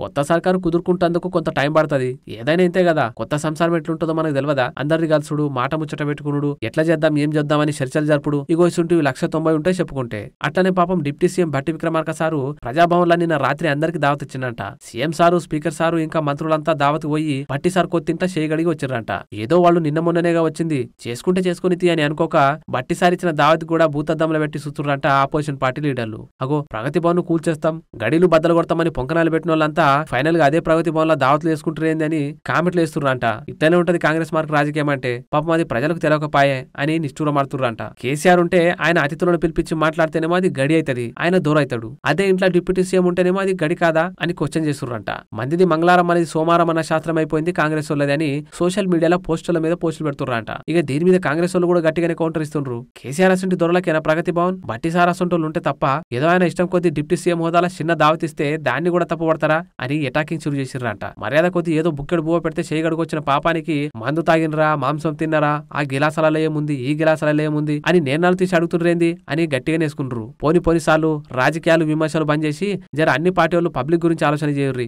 కొత్త సర్కారు కుదురుకుంటందుకు కొంత టైం పడుతుంది. ఏదైనా ఇంతే కదా, కొత్త సంసారం ఎట్లుంటుందో మనకు తెలియదా? అందరిని కలుసుడు, మాట ముచ్చట పెట్టుకునుడు, ఎట్లా చేద్దాం ఏం చేద్దామని చర్చలు జరుపుడు, ఇగోసుంటివి 190 ఉంటాయి చెప్పుకుంటే. అట్లనే పాపం deputy CM Bhatti Vikramarka sir ప్రజాభవన్లో నిన్న రాత్రి అందరికి దావత్ ఇచ్చిందంట. సీఎం సారు, స్పీకర్ సారు ఇంకా మంత్రులంతా దావత్ పోయి భట్టి సార్ కొత్తింట చేయగడిగి వచ్చిర్రంట. ఏదో వాళ్ళు నిన్న మొన్ననేగా వచ్చింది, చేసుకుంటే చేసుకుని తీ అని అనుకోక భట్టి సార్ ఇచ్చిన దావత్ కూడా భూతద్దంలో పెట్టి సుతుర్రంట ఆపోజిషన్ పార్టీ లీడర్లు. అగో ప్రగతి భవన్ కూల్చేస్తాం, గడిలు బద్దలు కొడతామని పొంకనాలు పెట్టిన వాళ్ళంతా ఫైనల్ గా అదే ప్రగతి భవన్ లో దావత్లు వేసుకుంటారేంది అని కామెంట్లు వేస్తుర్రంట. ఇట్లనే ఉంటది కాంగ్రెస్ మార్క్ రాజకీయం అంటే. పాపం అది ప్రజలకు తెలియకపాయే అని నిష్ఠూరమాడుతుర్రంట. కేసీఆర్ ఉంటే ఆయన అతిథులను పిలిపించి మాట్లాడితేనేమో అది గడి అవుతుంది, ఆయన దూరైతాడు. అదే ఇంట్లో డిప్యూటీ సీఎం ఉంటేనేమో అది గడి కాదా అని క్వశ్చన్ చేస్తుర్రంట. మందిది మంగళవారం అనేది సోమవారం అన్న శాస్త్రం అయిపోయింది కాంగ్రెస్ వాళ్ళది అని సోషల్ మీడియాలో పోస్టుల మీద పోస్టులు పెడుతుర్రంట. ఇక దీని మీద కాంగ్రెస్ వాళ్ళు కూడా గట్టిగానే కౌంటర్ ఇస్తుండ్రు. కేసీఆర్ అసంటి దొరలకేనా ప్రగతి భవన్, బట్టి సార్ అసంటోళ్ళు ఉంటే తప్ప ఏదో ఆయన ఇష్టం కొద్ది డిప్యూటీ సీఎం హోదాలో చిన్న దావతిస్తే దాన్ని కూడా తప్పుపడతారా అని ఎటాకింగ్ చురు చేసిర్రంట. మర్యాద కొద్ది ఏదో బుక్కెడు బువ్వ పెడితే చేయగడుకొచ్చిన పాపానికి మందు తాగినరా, మాంసం తిన్నరా, ఆ గిలాసాలలో ఏముంది, ఈ గిలాసాలలో ఏముంది అని నేర్నాలు తీసి అడుగుతుండ్రేంది అని గట్టిగా నేసుకుండ్రు. పోని సార్లు రాజకీయాలు విమర్శలు బంద్ చేసి జర అన్ని పార్టీ వాళ్ళు పబ్లిక్ గురించి ఆలోచన చేయుర్రి.